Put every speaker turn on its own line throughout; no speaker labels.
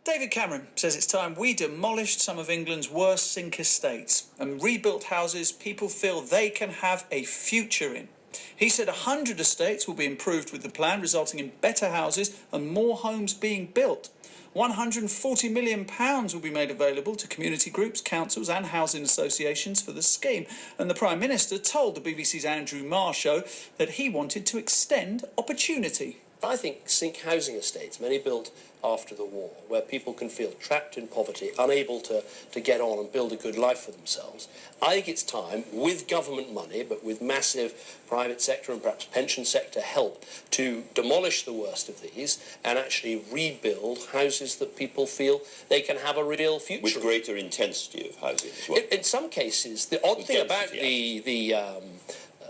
David Cameron says it's time we demolished some of England's worst sink estates and rebuilt houses people feel they can have a future in. He said 100 estates will be improved with the plan, resulting in better houses and more homes being built. £140 million will be made available to community groups, councils and housing associations for the scheme. And the Prime Minister told the BBC's Andrew Marr show that he wanted to extend opportunity.
I think sink housing estates, many built after the war, where people can feel trapped in poverty, unable to get on and build a good life for themselves. I think it's time, with government money, but with massive private sector and perhaps pension sector help, to demolish the worst of these and actually rebuild houses that people feel they can have a real future.
With greater intensity of housing as well.
In some cases, the odd thing about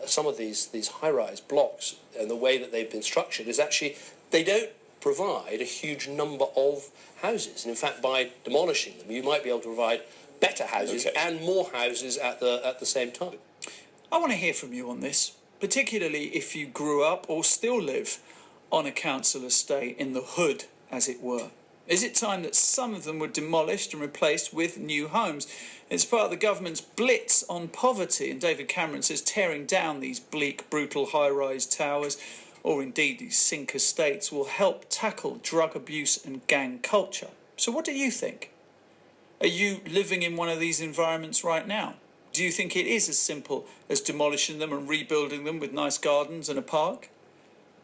some of these high-rise blocks and the way that they've been structured is actually they don't provide a huge number of houses. And in fact, by demolishing them, you might be able to provide better houses and more houses at the same time.
I want to hear from you on this, particularly if you grew up or still live on a council estate in the hood, as it were. Is it time that some of them were demolished and replaced with new homes? It's part of the government's blitz on poverty, and David Cameron says tearing down these bleak, brutal high-rise towers, or indeed these sink estates, will help tackle drug abuse and gang culture. So what do you think? Are you living in one of these environments right now? Do you think it is as simple as demolishing them and rebuilding them with nice gardens and a park?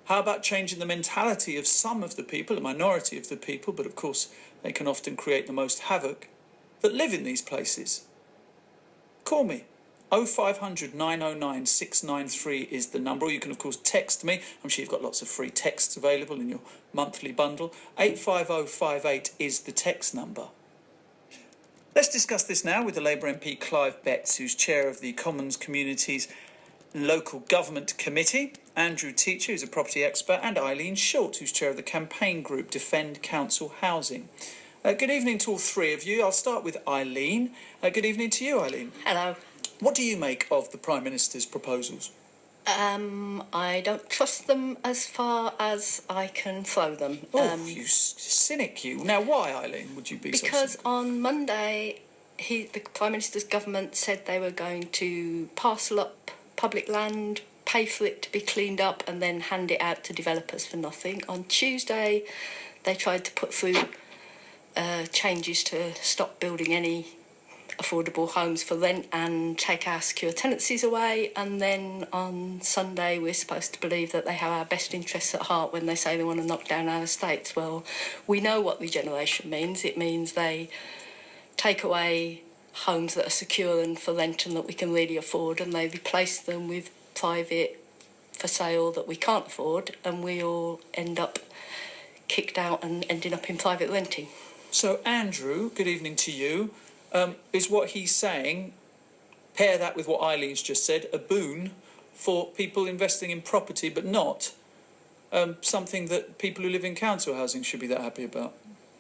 How about changing the mentality of some of the people, a minority of the people, but of course they can often create the most havoc, that live in these places? Call me. 0500 909 693 is the number, or you can of course text me. I'm sure you've got lots of free texts available in your monthly bundle. 85058 is the text number. Let's discuss this now with the Labour MP Clive Betts, who's chair of the Commons Communities Local Government Committee, Andrew Teacher, who's a property expert, and Eileen Short, who's chair of the campaign group Defend Council Housing. Good evening to all three of you. I'll start with Eileen. Good evening to you, Eileen.
Hello.
What do you make of the Prime Minister's proposals?
I don't trust them as far as I can throw them.
You cynic, you. Now, why, Eileen, would you be so
Because
cynical?
on Monday, the Prime Minister's government said they were going to parcel up public land, pay for it to be cleaned up, and then hand it out to developers for nothing. On Tuesday, they tried to put through changes to stop building any affordable homes for rent and take our secure tenancies away, and then on Sunday we're supposed to believe that they have our best interests at heart when they say they want to knock down our estates. Well, we know what regeneration means. It means they take away homes that are secure and for rent and that we can really afford, and they replace them with private for sale that we can't afford, and we all end up kicked out and ending up in private renting.
So, Andrew, good evening to you. Is what he's saying, pair that with what Eileen's just said, a boon for people investing in property, but not something that people who live in council housing should be that happy about?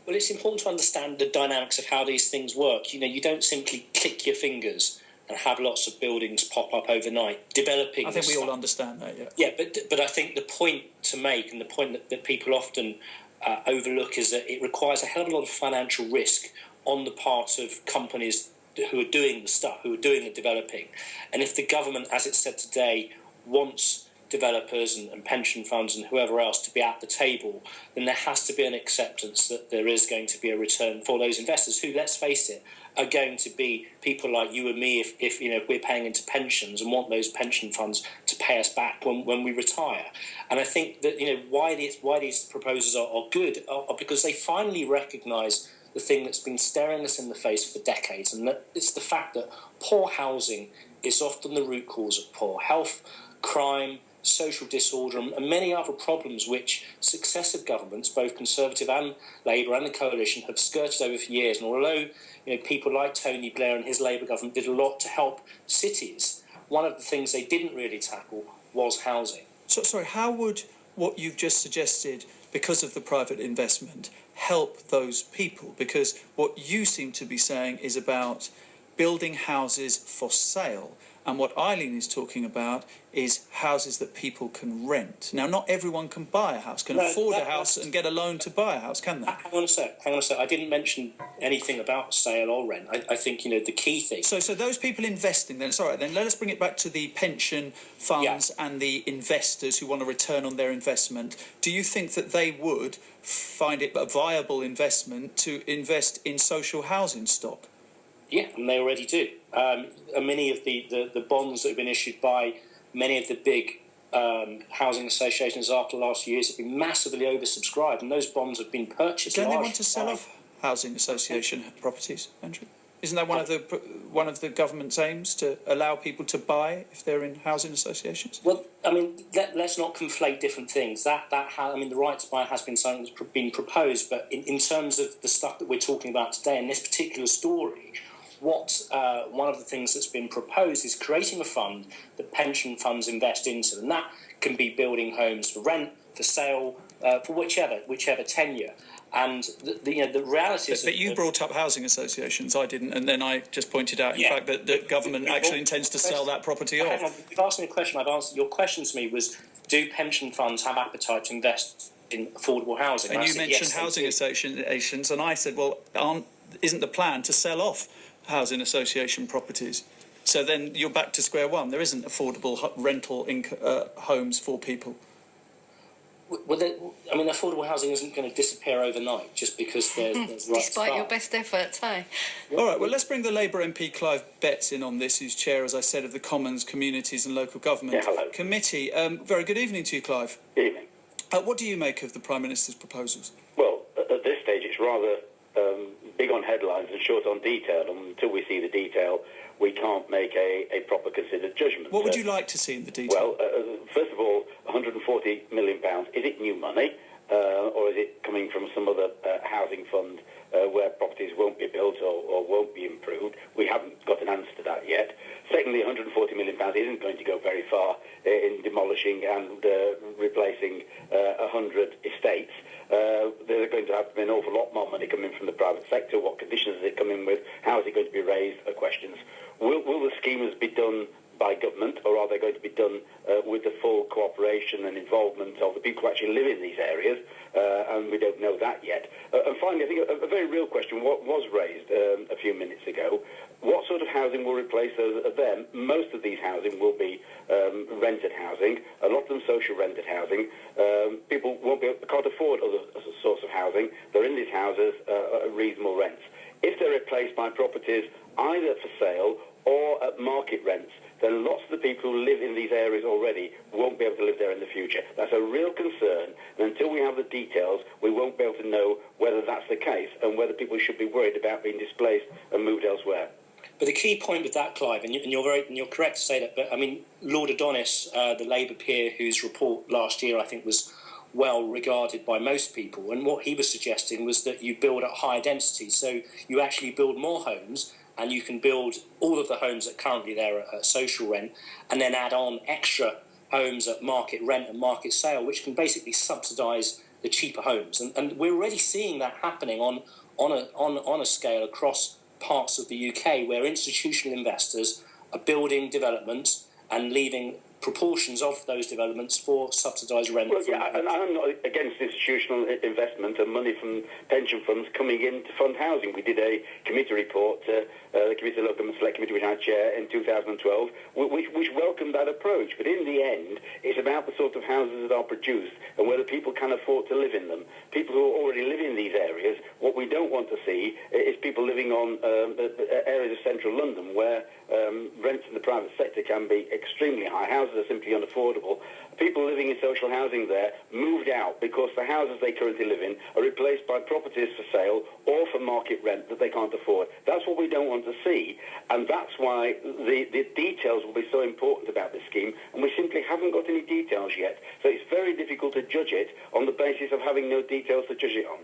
Well, it's important to understand the dynamics of how these things work. You know, you don't simply click your fingers and have lots of buildings pop up overnight. Developing.
I think we all understand that, yeah.
Yeah, but I think the point to make, and the point that people often overlook, is that it requires a hell of a lot of financial risk on the part of companies who are doing the stuff, who are doing the developing. And if the government, as it said today, wants developers and pension funds and whoever else to be at the table, then there has to be an acceptance that there is going to be a return for those investors who, let's face it, are going to be people like you and me if we're paying into pensions and want those pension funds to pay us back when we retire. And I think that why these proposals are good are because they finally recognise the thing that's been staring us in the face for decades, and that it's the fact that poor housing is often the root cause of poor health, crime, social disorder, and many other problems which successive governments, both Conservative and Labour and the Coalition, have skirted over for years. And although people like Tony Blair and his Labour government did a lot to help cities, one of the things they didn't really tackle was housing.
So, sorry, how would what you've just suggested, because of the private investment, help those people? Because what you seem to be saying is about building houses for sale And what Eileen is talking about is houses that people can rent. Now, not everyone can buy a house, can afford a house and get a loan to buy a house, can they?
Hang on a sec. I didn't mention anything about sale or rent. I think, the key thing...
So those people investing, then, it's all right, then let us bring it back to the pension funds and the investors who want a return on their investment. Do you think that they would find it a viable investment to invest in social housing stock?
Yeah, and they already do. Many of the bonds that have been issued by many of the big housing associations after the last few years have been massively oversubscribed, and those bonds have been purchased.
Don't they want to sell off housing association properties, Andrew? Isn't that one of the government's aims, to allow people to buy if they're in housing associations?
Well, let's not conflate different things. The right to buy has been something that's been proposed, but in terms of the stuff that we're talking about today in this particular story, one of the things that's been proposed is creating a fund that pension funds invest into, and that can be building homes for rent, for sale, for whichever tenure. And the reality is...
But you brought up housing associations, I didn't, and then I just pointed out, in fact, that the government actually intends to sell that property off.
Hang on, you've asked me a question, I've answered. Your question to me was, do pension funds have appetite to invest in affordable housing?
And you mentioned housing associations, and I said, well, isn't the plan to sell off housing association properties? So then you're back to square one. There isn't affordable rental homes for people.
Well, affordable housing isn't going to disappear overnight just because there's right.
Despite your best efforts, hey?
All right, well, let's bring the Labour MP Clive Betts in on this, who's chair, as I said, of the Commons, Communities and Local Government Committee. Very good evening to you, Clive.
Good evening.
What do you make of the Prime Minister's proposals?
Well, at this stage, it's rather big on headlines and short on detail, and until we see the detail, we can't make a proper considered judgment.
What would you like to see in the detail?
Well, first of all, £140 million, is it new money, or is it coming from some other housing fund where properties won't be built or won't be improved? We haven't got an answer to that yet. Secondly, £140 million isn't going to go very far in demolishing and replacing 100 estates. There's going to have to be an awful lot more money coming from the private sector. What conditions is it coming with? How is it going to be raised? Are questions. Will the schemes be done by government, or are they going to be done with the full cooperation and involvement of the people who actually live in these areas? And we don't know that yet. And finally, I think a very real question was raised a few minutes ago. What sort of housing will replace those of them? Most of these housing will be rented housing, a lot of them social rented housing. People can't afford other sorts of housing. They're in these houses at reasonable rents. If they're replaced by properties either for sale or at market rents, then lots of the people who live in these areas already won't be able to live there in the future. That's a real concern, and until we have the details, we won't be able to know whether that's the case and whether people should be worried about being displaced and moved elsewhere.
But the key point with that, Clive, and you're correct to say that, but Lord Adonis, the Labour peer whose report last year I think was well regarded by most people, and what he was suggesting was that you build at higher density, so you actually build more homes, and you can build all of the homes that currently there are at social rent, and then add on extra homes at market rent and market sale, which can basically subsidise the cheaper homes. And we're already seeing that happening on a scale across parts of the UK, where institutional investors are building developments and leaving proportions of those developments for subsidised rent.
Well, yeah, and I'm not against institutional investment and money from pension funds coming in to fund housing. We did a committee report, the Committee of Local Government Select Committee, which I chair, in 2012, which welcomed that approach. But in the end, it's about the sort of houses that are produced and whether people can afford to live in them. People who already live in these areas, what we don't want to see is people living on areas of central London where rents in the private sector can be extremely high. Houses are simply unaffordable. People living in social housing there moved out because the houses they currently live in are replaced by properties for sale or for market rent that they can't afford. That's what we don't want to see, and that's why the details will be so important about this scheme, and we simply haven't got any details yet. So it's very difficult to judge it on the basis of having no details to judge it on.